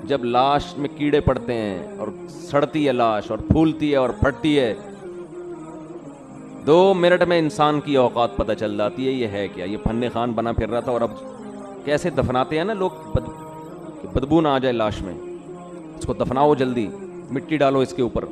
جب لاش میں کیڑے پڑتے ہیں اور سڑتی ہے لاش اور پھولتی ہے اور پھٹتی ہے، 2 منٹ میں انسان کی اوقات پتہ چل جاتی ہے یہ ہے کیا، یہ فن خان بنا پھر رہا تھا، اور اب کیسے دفناتے ہیں نا لوگ، کہ بدبو نہ آ جائے لاش میں، اس کو دفناؤ جلدی، مٹی ڈالو اس کے اوپر،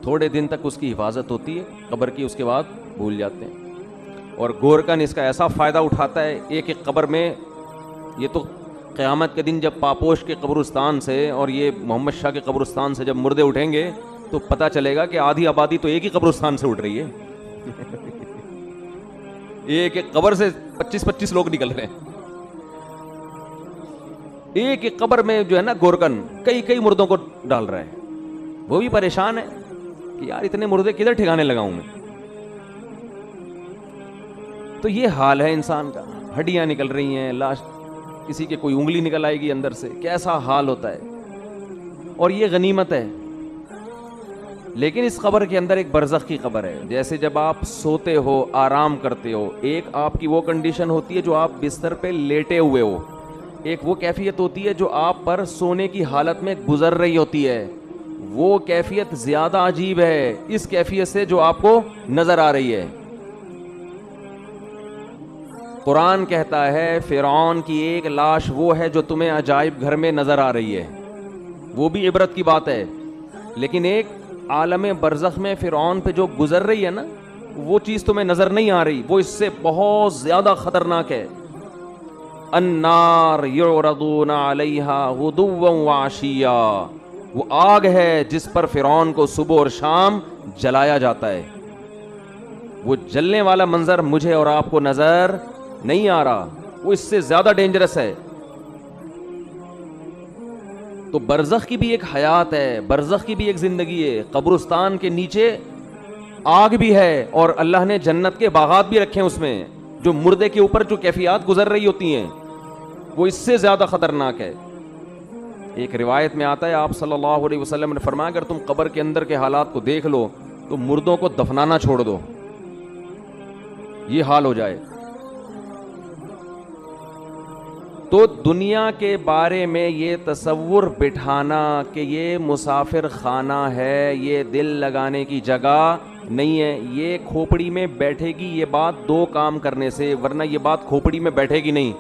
تھوڑے دن تک اس کی حفاظت ہوتی ہے قبر کی، اس کے بعد بھول جاتے ہیں۔ اور گورکن اس کا ایسا فائدہ اٹھاتا ہے ایک ایک قبر میں، یہ تو قیامت کے دن جب پاپوش کے قبرستان سے اور یہ محمد شاہ کے قبرستان سے جب مردے اٹھیں گے تو پتہ چلے گا کہ آدھی آبادی تو ایک ہی قبرستان سے اٹھ رہی ہے ایک ایک قبر سے 25-25 لوگ نکل رہے ہیں، ایک ایک قبر میں جو ہے نا گورکن کئی مردوں کو ڈال رہا ہے، وہ بھی پریشان ہے کہ یار اتنے مردے کدھر ٹھکانے لگاؤں میں۔ تو یہ حال ہے انسان کا، ہڈیاں نکل رہی ہیں، لاش کسی کے کوئی انگلی نکل آئے گی اندر سے، کیسا حال ہوتا ہے، اور یہ غنیمت ہے۔ لیکن اس قبر کے اندر ایک برزخ کی قبر ہے، جیسے جب آپ سوتے ہو آرام کرتے ہو، ایک آپ کی وہ کنڈیشن ہوتی ہے جو آپ بستر پہ لیٹے ہوئے ہو، ایک وہ کیفیت ہوتی ہے جو آپ پر سونے کی حالت میں گزر رہی ہوتی ہے، وہ کیفیت زیادہ عجیب ہے اس کیفیت سے جو آپ کو نظر آ رہی ہے۔ قرآن کہتا ہے فرعون کی ایک لاش وہ ہے جو تمہیں عجائب گھر میں نظر آ رہی ہے، وہ بھی عبرت کی بات ہے، لیکن ایک عالم برزخ میں فرعون پہ جو گزر رہی ہے نا، وہ چیز تمہیں نظر نہیں آ رہی، وہ اس سے بہت زیادہ خطرناک ہے۔ النار یعرضون علیہا غدوا وعشیا، وہ آگ ہے جس پر فرعون کو صبح اور شام جلایا جاتا ہے، وہ جلنے والا منظر مجھے اور آپ کو نظر نہیں آ رہا، وہ اس سے زیادہ ڈینجرس ہے۔ تو برزخ کی بھی ایک حیات ہے، برزخ کی بھی ایک زندگی ہے، قبرستان کے نیچے آگ بھی ہے، اور اللہ نے جنت کے باغات بھی رکھے ہیں اس میں، جو مردے کے اوپر جو کیفیات گزر رہی ہوتی ہیں وہ اس سے زیادہ خطرناک ہے۔ ایک روایت میں آتا ہے آپ صلی اللہ علیہ وسلم نے فرمایا اگر تم قبر کے اندر کے حالات کو دیکھ لو تو مردوں کو دفنانا چھوڑ دو، یہ حال ہو جائے۔ تو دنیا کے بارے میں یہ تصور بٹھانا کہ یہ مسافر خانہ ہے، یہ دل لگانے کی جگہ نہیں ہے، یہ کھوپڑی میں بیٹھے گی یہ بات 2 کام کرنے سے، ورنہ یہ بات کھوپڑی میں بیٹھے گی نہیں۔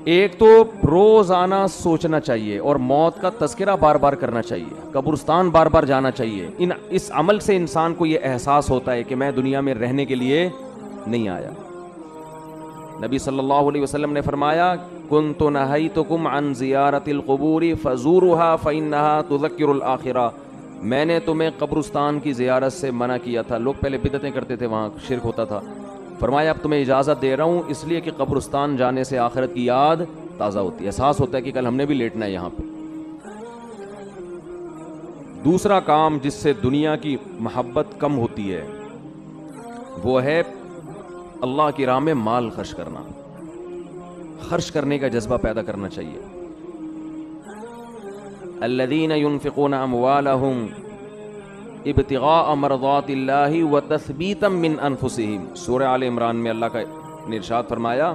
ایک تو روزانہ سوچنا چاہیے اور موت کا تذکرہ بار بار کرنا چاہیے، قبرستان بار بار جانا چاہیے، اس عمل سے انسان کو یہ احساس ہوتا ہے کہ میں دنیا میں رہنے کے لیے نہیں آیا۔ نبی صلی اللہ علیہ وسلم نے فرمایا کنت نہیتکم عن زیارت القبور فزورها فإنها تذکر الآخرہ، میں نے تمہیں قبرستان کی زیارت سے منع کیا تھا، لوگ پہلے بدعتیں کرتے تھے، وہاں شرک ہوتا تھا، فرمایا اب تمہیں اجازت دے رہا ہوں اس لیے کہ قبرستان جانے سے آخرت کی یاد تازہ ہوتی ہے، احساس ہوتا ہے کہ کل ہم نے بھی لیٹنا ہے یہاں پہ۔ دوسرا کام جس سے دنیا کی محبت کم ہوتی ہے وہ ہے اللہ کی راہ میں مال خرچ کرنا، خرچ کرنے کا جذبہ پیدا کرنا چاہیے۔ الذین ينفقون اموالهم ابتغاء مرضات اللہ وتثبیتا من انفسهم، سورہ آل عمران میں اللہ کا نے ارشاد فرمایا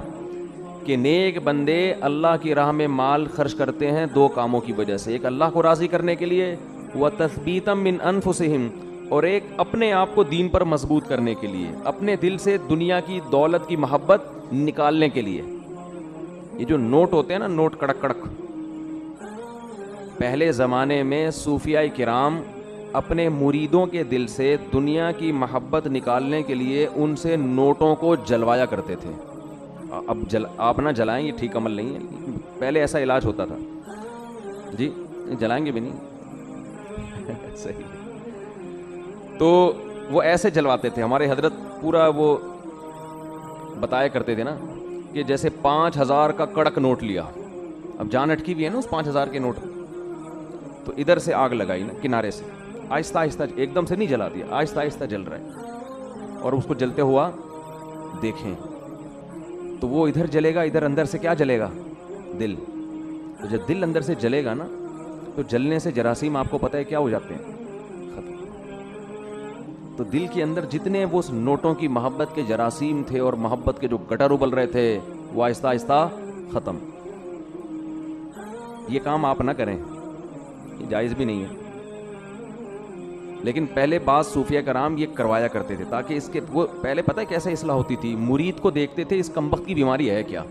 کہ نیک بندے اللہ کی راہ میں مال خرچ کرتے ہیں 2 کاموں کی وجہ سے، ایک اللہ کو راضی کرنے کے لیے، وتثبیتا من انفسهم، اور ایک اپنے آپ کو دین پر مضبوط کرنے کے لیے، اپنے دل سے دنیا کی دولت کی محبت نکالنے کے لیے۔ یہ جو نوٹ ہوتے ہیں نا، نوٹ کڑک کڑک، پہلے زمانے میں صوفیاء کرام اپنے مریدوں کے دل سے دنیا کی محبت نکالنے کے لیے ان سے نوٹوں کو جلوایا کرتے تھے۔ اب آپ نہ جلائیں، یہ ٹھیک عمل نہیں ہے، پہلے ایسا علاج ہوتا تھا جی، جلائیں گے بھی نہیں صحیح۔ تو وہ ایسے جلواتے تھے، ہمارے حضرت پورا وہ بتایا کرتے تھے نا کہ جیسے 5000 کا کڑک نوٹ لیا، اب جان اٹکی بھی ہے نا اس 5000 کے نوٹ، تو ادھر سے آگ لگائی نا کنارے سے، آہستہ آہستہ، ایک دم سے نہیں جلا دیا، آہستہ آہستہ جل رہا ہے، اور اس کو جلتے ہوا دیکھیں تو وہ ادھر جلے گا، ادھر اندر سے کیا جلے گا؟ دل۔ تو جب دل اندر سے جلے گا نا تو جلنے سے جراثیم آپ کو پتہ ہے کیا ہو جاتے ہیں؟ تو دل کے اندر جتنے وہ نوٹوں کی محبت کے جراثیم تھے اور محبت کے جو گٹر ابل رہے تھے وہ آہستہ آہستہ ختم۔ یہ کام آپ نہ کریں، یہ جائز بھی نہیں ہے، لیکن پہلے بعض صوفیہ کرام یہ کروایا کرتے تھے تاکہ اس کے وہ پہلے پتہ ہے کیسے اصلاح ہوتی تھی، مرید کو دیکھتے تھے اس کمبخت کی بیماری ہے کیا،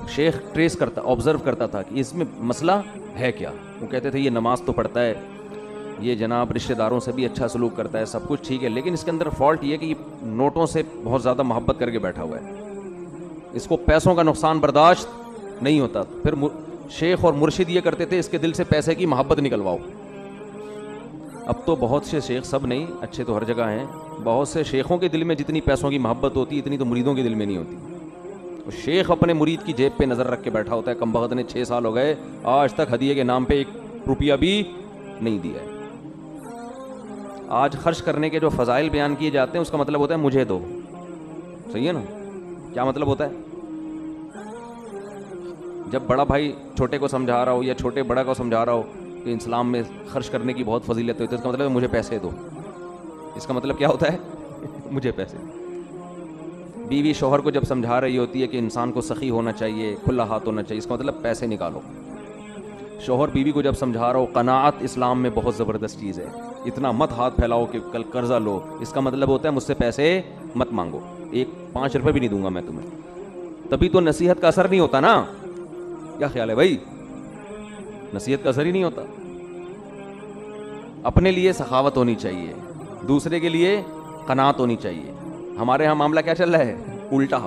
شیخ ٹریس کرتا آبزرو کرتا تھا کہ اس میں مسئلہ ہے کیا، وہ کہتے تھے یہ نماز تو پڑھتا ہے، یہ جناب رشتہ داروں سے بھی اچھا سلوک کرتا ہے، سب کچھ ٹھیک ہے، لیکن اس کے اندر فالٹ یہ کہ یہ نوٹوں سے بہت زیادہ محبت کر کے بیٹھا ہوا ہے، اس کو پیسوں کا نقصان برداشت نہیں ہوتا۔ پھر شیخ اور مرشد یہ کرتے تھے اس کے دل سے پیسے کی محبت نکلواؤ۔ اب تو بہت سے شیخ، سب نہیں، اچھے تو ہر جگہ ہیں، بہت سے شیخوں کے دل میں جتنی پیسوں کی محبت ہوتی اتنی تو مریدوں کے دل میں نہیں ہوتی۔ شیخ اپنے مرید کی جیب پہ نظر رکھ کے بیٹھا ہوتا ہے، کمبخت نے 6 سال ہو گئے آج تک ہدیے کے نام پہ 1 روپیہ بھی نہیں دیا ہے۔ آج خرچ کرنے کے جو فضائل بیان کیے جاتے ہیں اس کا مطلب ہوتا ہے مجھے دو، صحیح ہے نا؟ کیا مطلب ہوتا ہے؟ جب بڑا بھائی چھوٹے کو سمجھا رہا ہو یا چھوٹے بڑا کو سمجھا رہا ہو کہ اسلام میں خرچ کرنے کی بہت فضیلت ہوتی ہے، اس کا مطلب ہے مجھے پیسے دو، اس کا مطلب کیا ہوتا ہے؟ مجھے پیسے۔ بیوی شوہر کو جب سمجھا رہی ہوتی ہے کہ انسان کو سخی ہونا چاہیے، کھلا ہاتھ ہونا چاہیے، اس کا مطلب پیسے نکالو۔ شوہر بیوی کو جب سمجھا رہا ہو قناعت اسلام میں بہت زبردست چیز ہے، اتنا مت ہاتھ پھیلاؤ کہ کل قرضہ لو، اس کا مطلب ہوتا ہے مجھ سے پیسے مت مانگو، 5 روپے بھی نہیں دوں گا میں تمہیں۔ تبھی تو نصیحت کا اثر نہیں ہوتا نا، کیا خیال ہے بھائی؟ نصیحت کا اثر ہی نہیں ہوتا۔ اپنے لیے سخاوت ہونی چاہیے، دوسرے کے لیے قناعت ہونی چاہیے۔ ہمارے ہاں معاملہ کیا چل رہا ہے؟ الٹا۔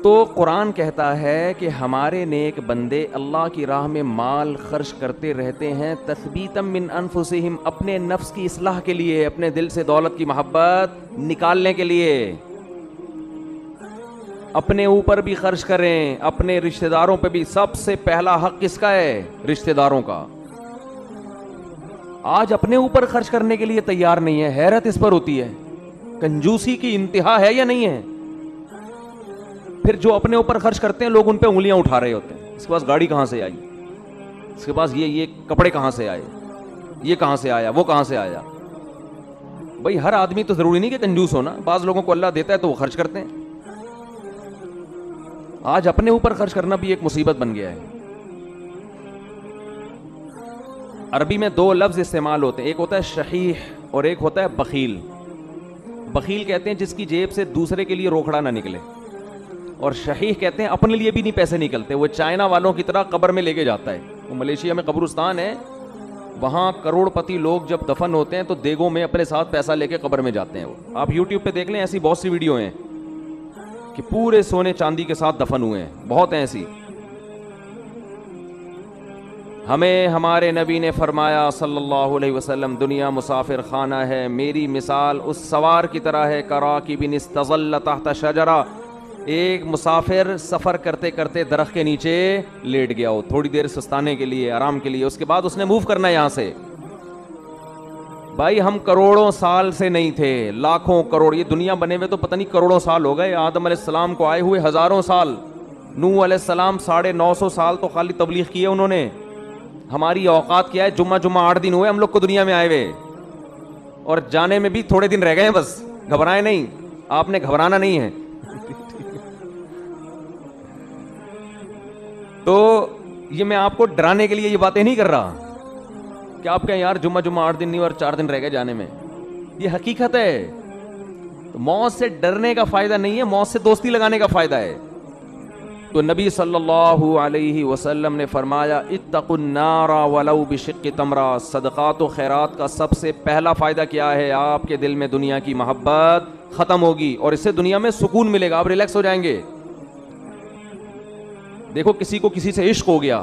تو قرآن کہتا ہے کہ ہمارے نیک بندے اللہ کی راہ میں مال خرچ کرتے رہتے ہیں، تثبیتا من انفسہم، اپنے نفس کی اصلاح کے لیے، اپنے دل سے دولت کی محبت نکالنے کے لیے۔ اپنے اوپر بھی خرچ کریں، اپنے رشتہ داروں پہ بھی۔ سب سے پہلا حق کس کا ہے؟ رشتہ داروں کا۔ آج اپنے اوپر خرچ کرنے کے لیے تیار نہیں ہے، حیرت اس پر ہوتی ہے، کنجوسی کی انتہا ہے یا نہیں ہے؟ پھر جو اپنے اوپر خرچ کرتے ہیں لوگ ان پہ انگلیاں اٹھا رہے ہوتے ہیں، اس کے پاس گاڑی کہاں سے آئی، اس کے پاس یہ کپڑے کہاں سے آئے، یہ کہاں سے آیا، وہ کہاں سے آیا۔ بھائی ہر آدمی تو ضروری نہیں کہ کنجوس ہونا، بعض لوگوں کو اللہ دیتا ہے تو وہ خرچ کرتے ہیں۔ آج اپنے اوپر خرچ کرنا بھی ایک مصیبت بن گیا ہے۔ عربی میں 2 لفظ استعمال ہوتے ہیں، ایک ہوتا ہے شحیح اور ایک ہوتا ہے بخیل۔ بخیل کہتے ہیں جس کی جیب سے دوسرے کے لیے روکڑا نہ نکلے، اور شحیح کہتے ہیں اپنے لیے بھی نہیں پیسے نکلتے، وہ چائنا والوں کی طرح قبر میں لے کے جاتا ہے۔ وہ ملیشیا میں قبرستان ہے، وہاں کروڑ پتی لوگ جب دفن ہوتے ہیں تو دیگوں میں اپنے ساتھ پیسہ لے کے قبر میں جاتے ہیں۔ وہ آپ یوٹیوب پہ دیکھ لیں، ایسی بہت سی ویڈیو ہیں کہ پورے سونے چاندی کے ساتھ دفن ہوئے ہیں، بہت ہیں ایسی۔ ہمیں ہمارے نبی نے فرمایا صلی اللہ علیہ وسلم، دنیا مسافر خانہ ہے، میری مثال اس سوار کی طرح ہے، کراکب استظل تحت شجرہ، ایک مسافر سفر کرتے کرتے درخت کے نیچے لیٹ گیا ہو تھوڑی دیر سستانے کے لیے، آرام کے لیے، اس کے بعد اس نے موو کرنا ہے یہاں سے۔ بھائی ہم کروڑوں سال سے نہیں تھے، لاکھوں کروڑ، یہ دنیا بنے ہوئے تو پتہ نہیں کروڑوں سال ہو گئے، آدم علیہ السلام کو آئے ہوئے ہزاروں سال، نوح علیہ السلام 950 سال تو خالی تبلیغ کی ہے انہوں نے۔ ہماری اوقات کیا ہے؟ جمعہ 8 دن ہوئے ہم لوگ کو دنیا میں آئے ہوئے، اور جانے میں بھی تھوڑے دن رہ گئے ہیں، بس گھبرائے نہیں، آپ نے گھبرانا نہیں ہے۔ تو یہ میں آپ کو ڈرانے کے لیے یہ باتیں نہیں کر رہا کہ آپ کہیں یار جمعہ 8 دن نہیں اور 4 دن رہ گئے جانے میں، یہ حقیقت ہے۔ تو موت سے ڈرنے کا فائدہ نہیں ہے، موت سے دوستی لگانے کا فائدہ ہے۔ تو نبی صلی اللہ علیہ وسلم نے فرمایا اتقوا النار ولو بشق تمرہ، صدقات و خیرات کا سب سے پہلا فائدہ کیا ہے؟ آپ کے دل میں دنیا کی محبت ختم ہوگی اور اس سے دنیا میں سکون ملے گا، آپ ریلیکس ہو جائیں گے۔ دیکھو کسی کو کسی سے عشق ہو گیا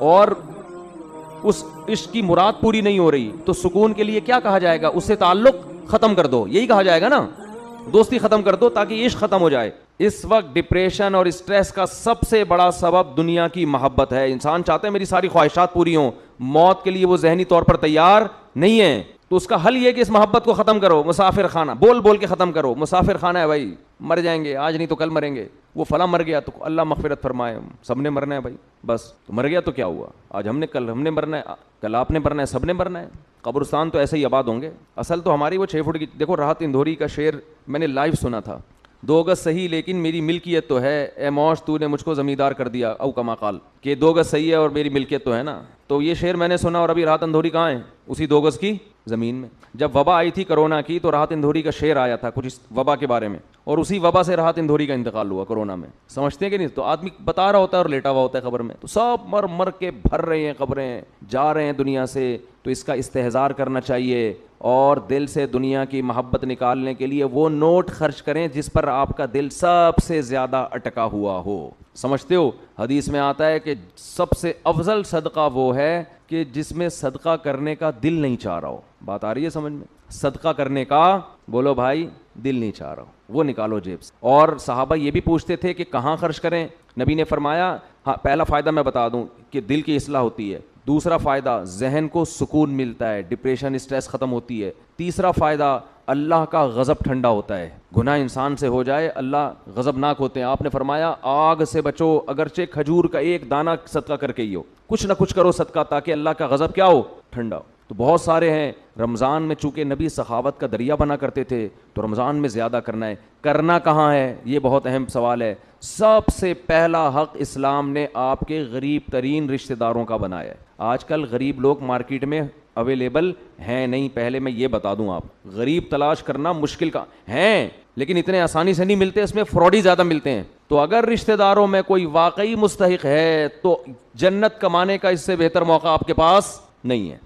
اور اس عشق کی مراد پوری نہیں ہو رہی تو سکون کے لیے کیا کہا جائے گا؟ اس سے تعلق ختم کر دو، یہی کہا جائے گا نا، دوستی ختم کر دو تاکہ عشق ختم ہو جائے۔ اس وقت ڈپریشن اور اسٹریس کا سب سے بڑا سبب دنیا کی محبت ہے۔ انسان چاہتا ہے میری ساری خواہشات پوری ہوں، موت کے لیے وہ ذہنی طور پر تیار نہیں ہے، تو اس کا حل یہ کہ اس محبت کو ختم کرو۔ مسافر خانہ بول بول کے ختم کرو، مسافر خانہ ہے بھائی، مر جائیں گے، آج نہیں تو کل مریں گے، وہ فلاں مر گیا تو اللہ مغفرت فرمائے، سب نے مرنا ہے بھائی، بس تو مر گیا تو کیا ہوا، آج ہم نے، کل ہم نے مرنا ہے، کل آپ نے مرنا ہے، سب نے مرنا ہے۔ قبرستان تو ایسے ہی آباد ہوں گے۔ اصل تو ہماری وہ 6 فٹ کی، دیکھو راحت اندھوری کا شعر میں نے لائیو سنا تھا، 2 گز صحیح لیکن میری ملکیت تو ہے، اے موش تو نے مجھ کو زمیندار کر دیا، او کما قال، کہ 2 گز صحیح ہے اور میری ملکیت تو ہے نا. تو یہ شعر میں نے سنا، اور ابھی راحت اندھوری کہاں ہے؟ اسی 2 گز کی زمین میں. جب وبا آئی تھی کرونا کی تو راحت اندھوری کا شعر آیا تھا کچھ اس وبا کے بارے میں، اور اسی وبا سے راحت اندھوری کا انتقال ہوا کرونا میں. سمجھتے ہیں کہ نہیں؟ تو آدمی بتا رہا ہوتا ہے اور لیٹا ہوا ہوتا ہے قبر میں، تو سب مر مر کے بھر رہے ہیں قبریں، جا رہے ہیں دنیا سے. تو اس کا استحضار کرنا چاہیے، اور دل سے دنیا کی محبت نکالنے کے لیے وہ نوٹ خرچ کریں جس پر آپ کا دل سب سے زیادہ اٹکا ہوا ہو. سمجھتے ہو؟ حدیث میں آتا ہے کہ سب سے افضل صدقہ وہ ہے کہ جس میں صدقہ کرنے کا دل نہیں چاہ رہا ہو. بات آ رہی ہے سمجھ میں؟ صدقہ کرنے کا، بولو بھائی، دل نہیں چاہ رہا ہو، وہ نکالو جیب سے. اور صحابہ یہ بھی پوچھتے تھے کہ کہاں خرچ کریں. نبی نے فرمایا، ہاں پہلا فائدہ میں بتا دوں کہ دل کی اصلاح ہوتی ہے. دوسرا فائدہ، ذہن کو سکون ملتا ہے، ڈپریشن اسٹریس ختم ہوتی ہے. تیسرا فائدہ، اللہ کا غضب ٹھنڈا ہوتا ہے. گناہ انسان سے ہو جائے اللہ غضبناک ہوتے ہیں. آپ نے فرمایا آگ سے بچو، اگرچہ کھجور کا ایک دانہ صدقہ کر کے ہی ہو، کچھ نہ کچھ کرو صدقہ تاکہ اللہ کا غضب کیا ہو؟ ٹھنڈا ہو. تو بہت سارے ہیں. رمضان میں چونکہ نبی سخاوت کا دریا بنا کرتے تھے تو رمضان میں زیادہ کرنا ہے. کرنا کہاں ہے؟ یہ بہت اہم سوال ہے. سب سے پہلا حق اسلام نے آپ کے غریب ترین رشتہ داروں کا بنایا ہے. آج کل غریب لوگ مارکیٹ میں اویلیبل ہیں نہیں. پہلے میں یہ بتا دوں، آپ غریب تلاش کرنا مشکل کا ہیں، لیکن اتنے آسانی سے نہیں ملتے، اس میں فراڈ ہی زیادہ ملتے ہیں. تو اگر رشتہ داروں میں کوئی واقعی مستحق ہے تو جنت کمانے کا اس سے بہتر موقع آپ کے پاس نہیں ہے.